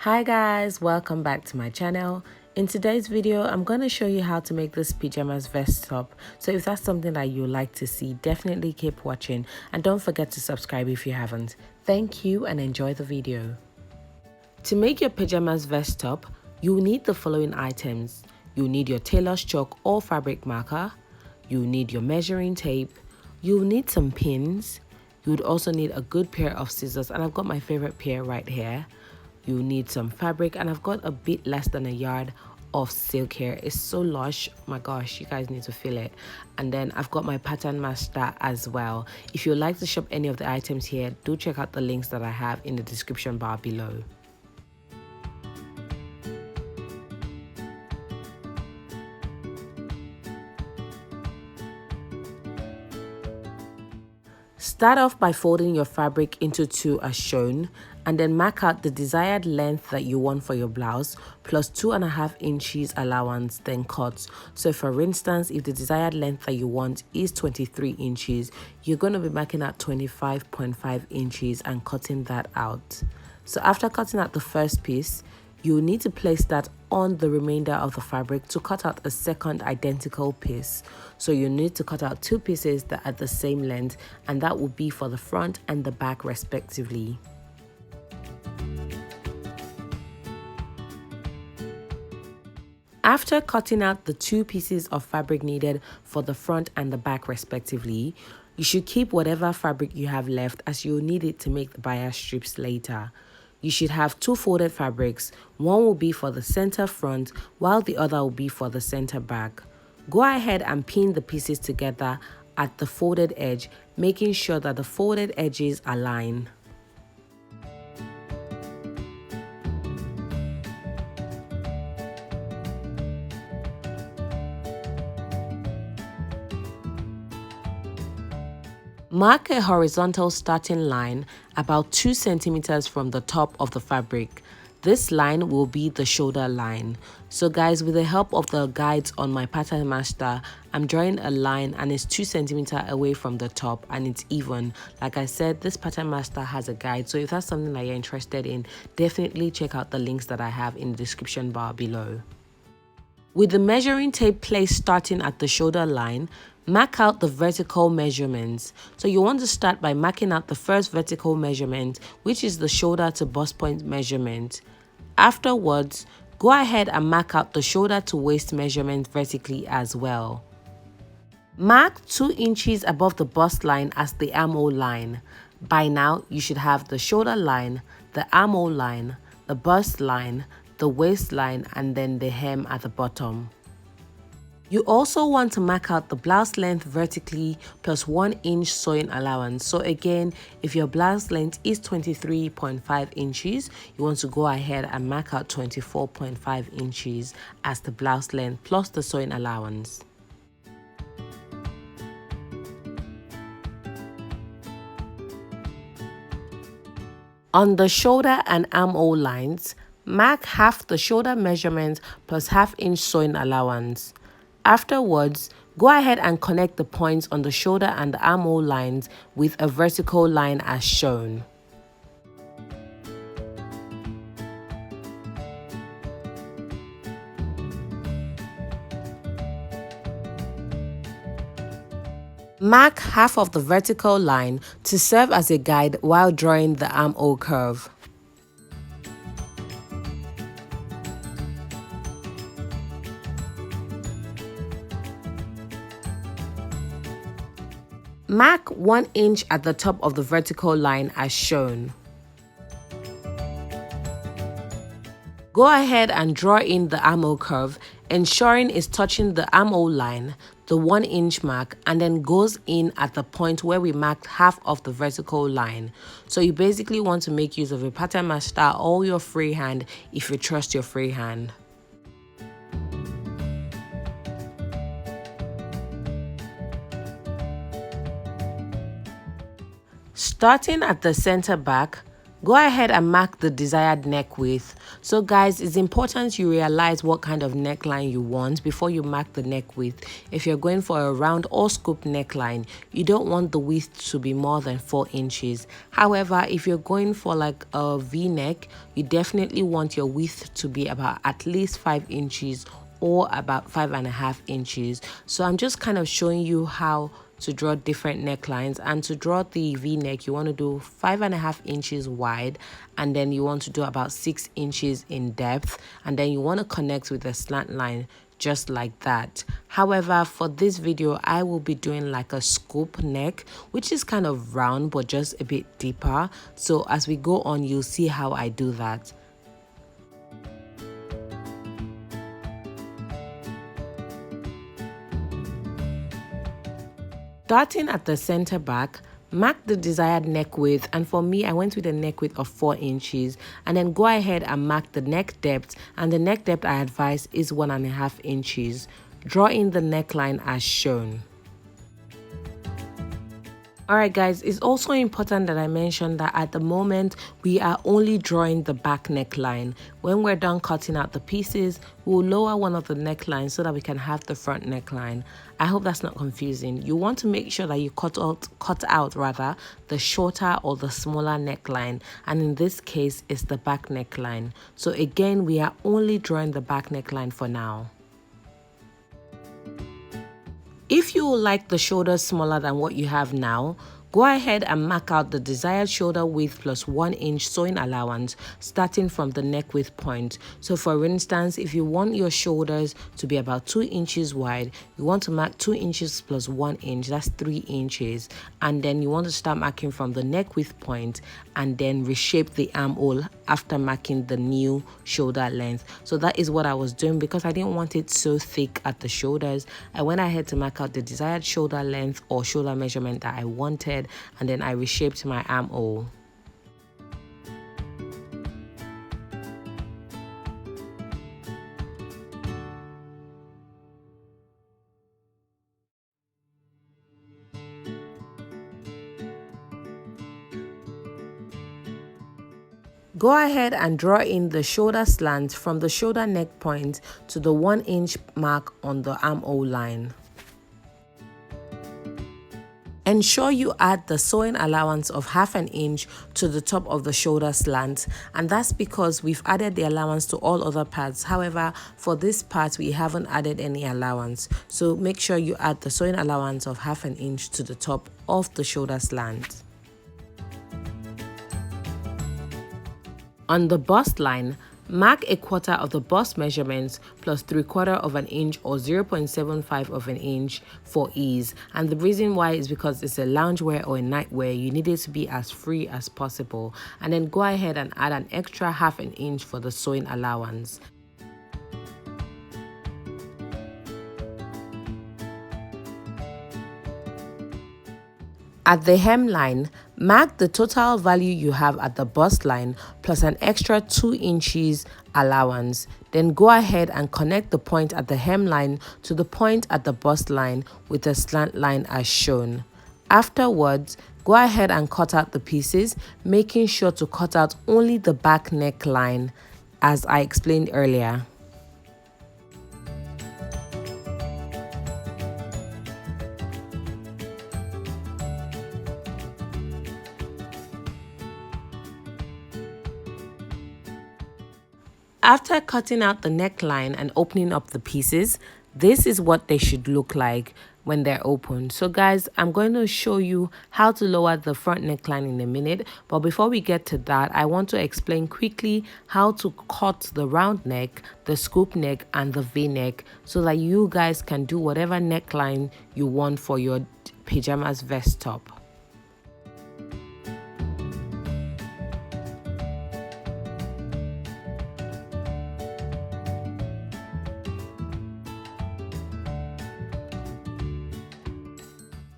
Hi guys, welcome back to my channel. In today's video, I'm going to show you how to make this pajamas vest top. So if that's something that you like to see, definitely keep watching and don't forget to subscribe if you haven't. Thank you and enjoy the video. To make your pajamas vest top, you will need the following items. You need your tailor's chalk or fabric marker. You need your measuring tape. You'll need some pins. You would also need a good pair of scissors, and I've got my favorite pair right here. You need some fabric, and I've got a bit less than a yard of silk here. It's so lush, oh my gosh, you guys need to feel it. And then I've got my pattern master as well. If you'd like to shop any of the items here, do check out the links that I have in the description bar below. Start off by folding your fabric into two as shown, and then mark out the desired length that you want for your blouse plus 2.5 inches allowance, then cut. So for instance, if the desired length that you want is 23 inches, you're going to be marking out 25.5 inches and cutting that out. So after cutting out the first piece, you will need to place that on the remainder of the fabric to cut out a second identical piece. So you need to cut out two pieces that are the same length, and that will be for the front and the back respectively. After cutting out the two pieces of fabric needed for the front and the back respectively, you should keep whatever fabric you have left, as you'll need it to make the bias strips later. You should have two folded fabrics. One will be for the center front while the other will be for the center back. Go ahead and pin the pieces together at the folded edge, making sure that the folded edges align. Mark a horizontal starting line about 2 centimeters from the top of the fabric. This line will be the shoulder line. So guys, with the help of the guides on my pattern master, I'm drawing a line and it's 2 centimeters away from the top and it's even. Like I said, this pattern master has a guide, so if that's something that you're interested in, definitely check out the links that I have in the description bar below. With the measuring tape placed starting at the shoulder line, mark out the vertical measurements. So you want to start by marking out the first vertical measurement, which is the shoulder to bust point measurement. Afterwards, go ahead and mark out the shoulder to waist measurement vertically as well. Mark 2 inches above the bust line as the armhole line. By now, you should have the shoulder line, the armhole line, the bust line, the waistline, and then the hem at the bottom. You also want to mark out the blouse length vertically plus 1 inch sewing allowance. So again, if your blouse length is 23.5 inches, you want to go ahead and mark out 24.5 inches as the blouse length plus the sewing allowance. On the shoulder and armhole lines, mark half the shoulder measurement plus ½ inch sewing allowance. Afterwards, go ahead and connect the points on the shoulder and the armhole lines with a vertical line as shown. Mark half of the vertical line to serve as a guide while drawing the armhole curve. Mark 1 inch at the top of the vertical line as shown. Go ahead and draw in the armhole curve, ensuring it's touching the armhole line, the 1 inch mark, and then goes in at the point where we marked half of the vertical line. So you basically want to make use of a pattern master or your freehand if you trust your freehand. Starting at the center back, Go ahead and mark the desired neck width. So guys, it's important you realize what kind of neckline you want before you mark the neck width. If you're going for a round or scoop neckline, you don't want the width to be more than 4 inches. However, if you're going for like a V-neck, you definitely want your width to be about at least 5 inches or about 5.5 inches. So I'm just kind of showing you how to draw different necklines. And to draw the V-neck, you want to do 5.5 inches wide, and then you want to do about 6 inches in depth, and then you want to connect with a slant line just like that. However, for this video, I will be doing like a scoop neck, which is kind of round but just a bit deeper. So as we go on, you'll see how I do that. Starting at the center back, mark the desired neck width, and for me I went with a neck width of 4 inches, and then go ahead and mark the neck depth, and the neck depth I advise is 1.5 inches. Draw in the neckline as shown. Alright guys, it's also important that I mention that at the moment we are only drawing the back neckline. When we're done cutting out the pieces, we'll lower one of the necklines so that we can have the front neckline. I hope that's not confusing. You want to make sure that you cut out the shorter or the smaller neckline, and in this case it's the back neckline. So again, we are only drawing the back neckline for now. If you would like the shoulders smaller than what you have now, go ahead and mark out the desired shoulder width plus 1 inch sewing allowance starting from the neck width point. So for instance, if you want your shoulders to be about 2 inches wide, you want to mark 2 inches plus 1 inch, that's 3 inches. And then you want to start marking from the neck width point and then reshape the armhole after marking the new shoulder length. So that is what I was doing because I didn't want it so thick at the shoulders. I went ahead to mark out the desired shoulder length or shoulder measurement that I wanted, and then I reshaped my armhole. Go ahead and draw in the shoulder slant from the shoulder neck point to the 1 inch mark on the armhole line. Ensure you add the sewing allowance of 1/2 inch to the top of the shoulder slant, and that's because we've added the allowance to all other parts. However, for this part we haven't added any allowance, so make sure you add the sewing allowance of 1/2 inch to the top of the shoulder slant. On the bust line, mark 1/4 of the bust measurements plus 3/4 of an inch or 0.75 of an inch for ease. And the reason why is because it's a loungewear or a nightwear, you need it to be as free as possible. And then go ahead and add an extra 1/2 inch for the sewing allowance. At the hemline, mark the total value you have at the bust line plus an extra 2 inches allowance. Then go ahead and connect the point at the hemline to the point at the bust line with a slant line as shown. Afterwards, go ahead and cut out the pieces, making sure to cut out only the back neckline as I explained earlier. After cutting out the neckline and opening up the pieces, this is what they should look like when they're open. So guys, I'm going to show you how to lower the front neckline in a minute, but before we get to that, I want to explain quickly how to cut the round neck, the scoop neck, and the V-neck so that you guys can do whatever neckline you want for your pajamas vest top.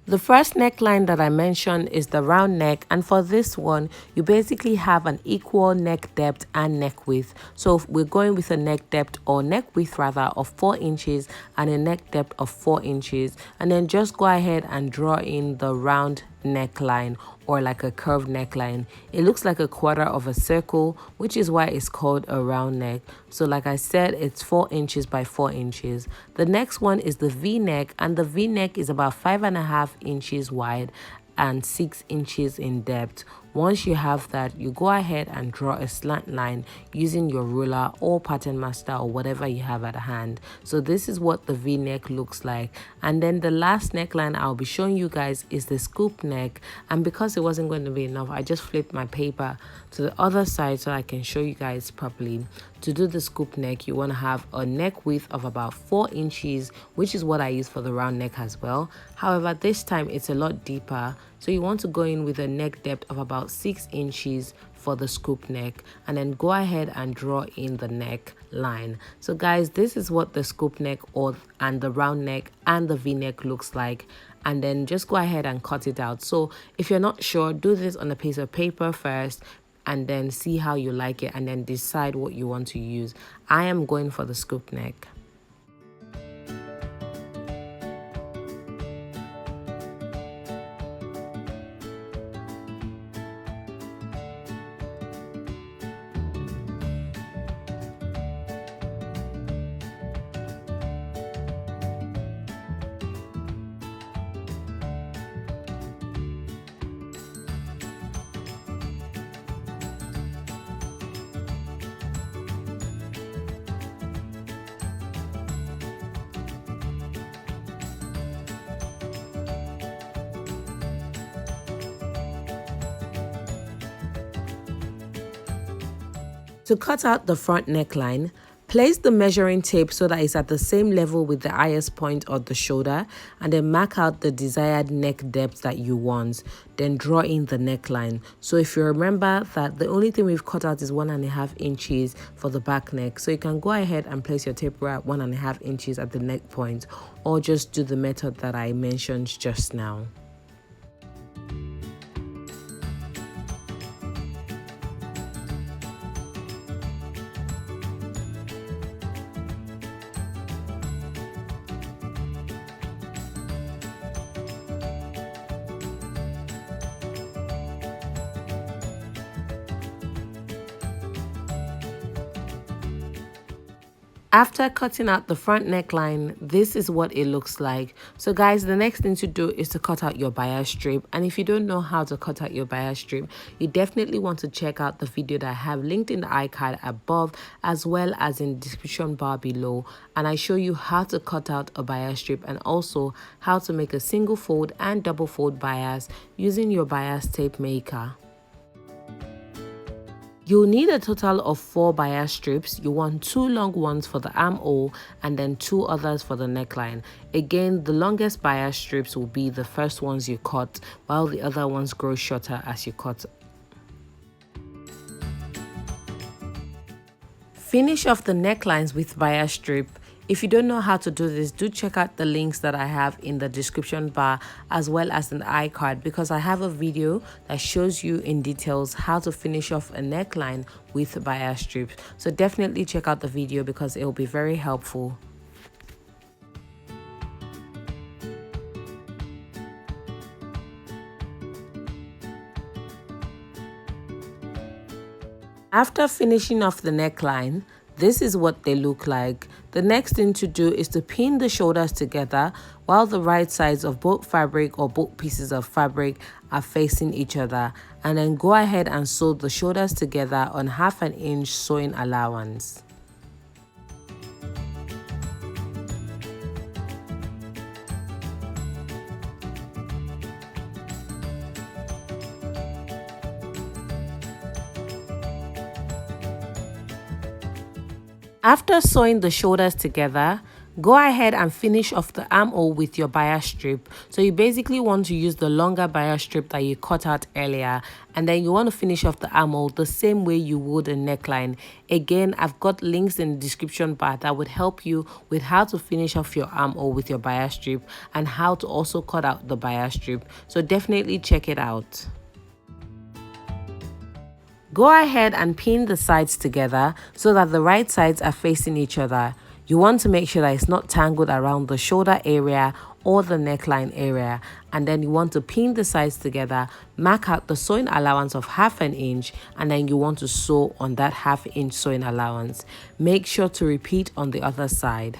The first neckline that I mentioned is the round neck, and for this one you basically have an equal neck depth and neck width. So we're going with a neck depth or neck width rather of 4 inches and a neck depth of 4 inches, and then just go ahead and draw in the round neckline or like a curved neckline. It looks like a quarter of a circle, which is why it's called a round neck. So like I said, it's 4 inches by 4 inches. The next one is the V-neck, and the V-neck is about 5.5 inches wide and 6 inches in depth. Once you have that, you go ahead and draw a slant line using your ruler or pattern master or whatever you have at hand. So this is what the V-neck looks like. And then the last neckline I'll be showing you guys is the scoop neck. And because it wasn't going to be enough, I just flipped my paper to the other side so I can show you guys properly. To do the scoop neck, you want to have a neck width of about 4 inches, which is what I use for the round neck as well. However, this time it's a lot deeper, so you want to go in with a neck depth of about 6 inches for the scoop neck, and then go ahead and draw in the neck line. So guys, this is what the scoop neck and the round neck and the V-neck looks like. And then just go ahead and cut it out. So if you're not sure, do this on a piece of paper first and then see how you like it and then decide what you want to use. I am going for the scoop neck. To cut out the front neckline, place the measuring tape so that it's at the same level with the highest point of the shoulder, and then mark out the desired neck depth that you want. Then draw in the neckline. So if you remember that the only thing we've cut out is 1.5 inches for the back neck, so you can go ahead and place your tape at 1.5 inches at the neck point, or just do the method that I mentioned just now. After cutting out the front neckline, this is what it looks like. So guys, the next thing to do is to cut out your bias strip. And if you don't know how to cut out your bias strip, you definitely want to check out the video that I have linked in the iCard above, as well as in the description bar below. And I show you how to cut out a bias strip and also how to make a single fold and double fold bias using your bias tape maker. You'll need a total of 4 bias strips. You want 2 long ones for the armhole and then 2 others for the neckline. Again, the longest bias strips will be the first ones you cut, while the other ones grow shorter as you cut. Finish off the necklines with bias strip. If you don't know how to do this, do check out the links that I have in the description bar as well as an iCard, because I have a video that shows you in details how to finish off a neckline with bias strips. So definitely check out the video because it will be very helpful. After finishing off the neckline, this is what they look like. The next thing to do is to pin the shoulders together while the right sides of both fabric or both pieces of fabric are facing each other, and then go ahead and sew the shoulders together on 1/2 inch sewing allowance. After sewing the shoulders together, go ahead and finish off the armhole with your bias strip. So you basically want to use the longer bias strip that you cut out earlier, and then you want to finish off the armhole the same way you would a neckline. Again, I've got links in the description bar that would help you with how to finish off your armhole with your bias strip and how to also cut out the bias strip. So definitely check it out. Go ahead and pin the sides together so that the right sides are facing each other. You want to make sure that it's not tangled around the shoulder area or the neckline area, and then you want to pin the sides together, mark out the sewing allowance of 1/2 inch, and then you want to sew on that 1/2 inch sewing allowance. Make sure to repeat on the other side.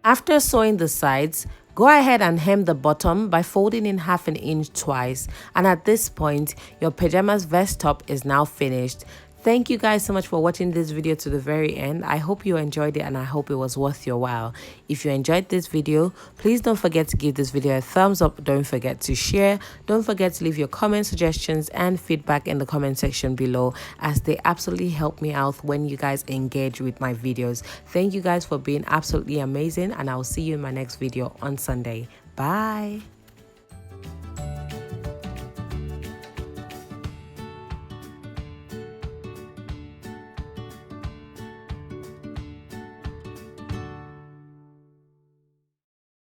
After sewing the sides, go ahead and hem the bottom by folding in 1/2 inch twice, and at this point your pajamas vest top is now finished. Thank you guys so much for watching this video to the very end. I hope you enjoyed it and I hope it was worth your while. If you enjoyed this video, please don't forget to give this video a thumbs up. Don't forget to share. Don't forget to leave your comments, suggestions and feedback in the comment section below, as they absolutely help me out when you guys engage with my videos. Thank you guys for being absolutely amazing, and I'll see you in my next video on Sunday. Bye.